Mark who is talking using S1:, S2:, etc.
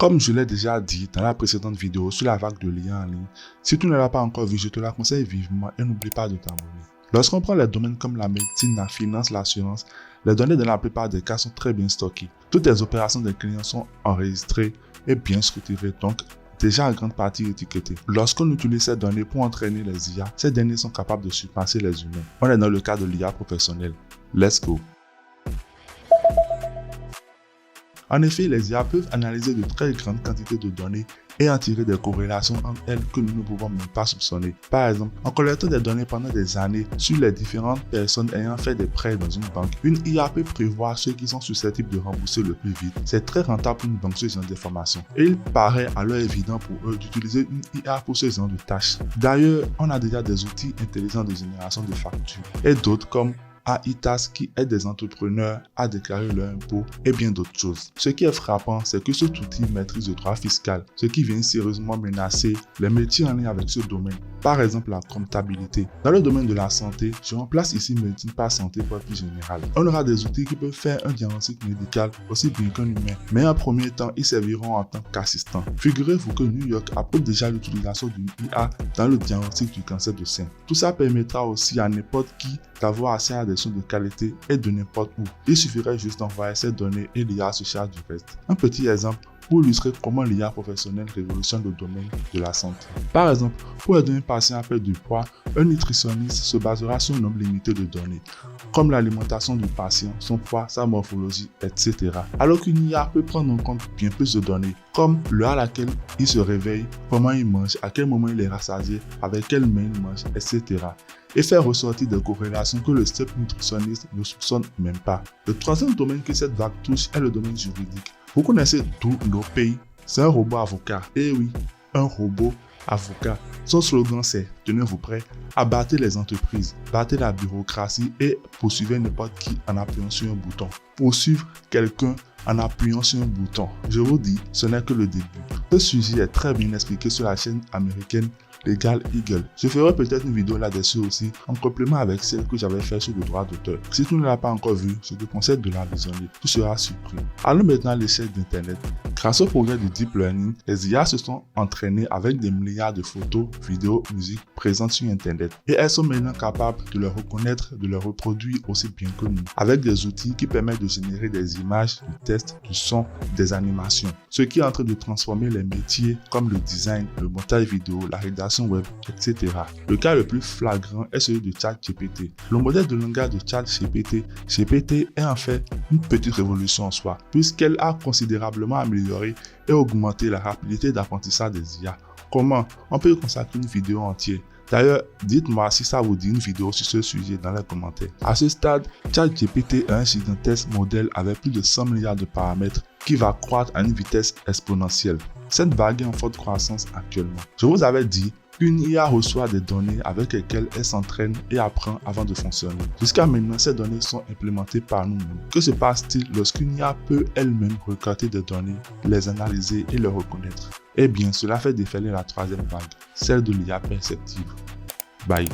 S1: Comme je l'ai déjà dit dans la précédente vidéo sur la vague de l'IA en ligne, si tu ne l'as pas encore vu, je te la conseille vivement et n'oublie pas de t'abonner. Lorsqu'on prend les domaines comme la médecine, la finance, l'assurance, les données dans la plupart des cas sont très bien stockées. Toutes les opérations des clients sont enregistrées et bien structurées, donc déjà en grande partie étiquetées. Lorsqu'on utilise ces données pour entraîner les IA, ces données sont capables de surpasser les humains. On est dans le cas de l'IA professionnelle. Let's go! En effet, les IA peuvent analyser de très grandes quantités de données et en tirer des corrélations entre elles que nous ne pouvons même pas soupçonner. Par exemple, en collectant des données pendant des années sur les différentes personnes ayant fait des prêts dans une banque, une IA peut prévoir ceux qui sont susceptibles de rembourser le plus vite. C'est très rentable pour une banque ce genre d'informations. Et il paraît alors évident pour eux d'utiliser une IA pour ce genre de tâches. D'ailleurs, on a déjà des outils intelligents de génération de factures et d'autres comme AITAS qui aide des entrepreneurs à déclarer leurs impôts et bien d'autres choses. Ce qui est frappant, c'est que cet outil maîtrise le droit fiscal, ce qui vient sérieusement menacer les métiers en lien avec ce domaine, par exemple la comptabilité. Dans le domaine de la santé, je remplace ici médecine par santé pour être plus général. On aura des outils qui peuvent faire un diagnostic médical aussi bien qu'un humain, mais en premier temps, ils serviront en tant qu'assistants. Figurez-vous que New York approuve déjà l'utilisation d'une IA dans le diagnostic du cancer du sein. Tout ça permettra aussi à n'importe qui d'avoir accès à des soins de qualité et de n'importe où. Il suffirait juste d'envoyer ces données et l'IA se charge du reste. Un petit exemple pour illustrer comment l'IA professionnelle révolutionne le domaine de la santé. Par exemple, pour aider un patient à perdre du poids, un nutritionniste se basera sur un nombre limité de données, comme l'alimentation du patient, son poids, sa morphologie, etc. Alors qu'une IA peut prendre en compte bien plus de données, comme l'heure à laquelle il se réveille, comment il mange, à quel moment il est rassasié, avec quelle main il mange, etc. et faire ressortir des corrélations que le step nutritionniste ne soupçonne même pas. Le troisième domaine que cette vague touche est le domaine juridique. Vous connaissez tout nos pays, c'est un robot avocat. Eh oui, un robot avocat. Son slogan c'est, tenez-vous prêts, abattez les entreprises, battez la bureaucratie et poursuivez n'importe qui en appuyant sur un bouton. Poursuivre quelqu'un en appuyant sur un bouton. Je vous dis, ce n'est que le début. Ce sujet est très bien expliqué sur la chaîne américaine Legal Eagle. Je ferai peut-être une vidéo là-dessus aussi, en complément avec celle que j'avais fait sur le droit d'auteur. Si tu ne l'as pas encore vue, je te conseille de la visionner. Tu seras surpris. Allons maintenant à l'échelle d'Internet. Grâce au progrès du Deep Learning, les IA se sont entraînées avec des milliards de photos, vidéos, musiques présentes sur Internet. Et elles sont maintenant capables de les reconnaître, de les reproduire aussi bien que nous, avec des outils qui permettent de générer des images, du texte, du son, des animations. Ce qui est en train de transformer les métiers comme le design, le montage vidéo, la rédaction web, etc. Le cas le plus flagrant est celui de ChatGPT. Le modèle de langage de ChatGPT est en fait une petite révolution en soi, puisqu'elle a considérablement amélioré et augmenté la rapidité d'apprentissage des IA. Comment? On peut y consacrer une vidéo entière. D'ailleurs, dites-moi si ça vous dit une vidéo sur ce sujet dans les commentaires. À ce stade, ChatGPT est un gigantesque modèle avec plus de 100 milliards de paramètres qui va croître à une vitesse exponentielle. Cette vague est en forte croissance actuellement. Je vous avais dit qu'une IA reçoit des données avec lesquelles elle s'entraîne et apprend avant de fonctionner. Jusqu'à maintenant, ces données sont implémentées par nous-mêmes. Que se passe-t-il lorsqu'une IA peut elle-même recueillir des données, les analyser et les reconnaître? Eh bien, cela fait déferler la troisième vague, celle de l'IA perceptive. Bye.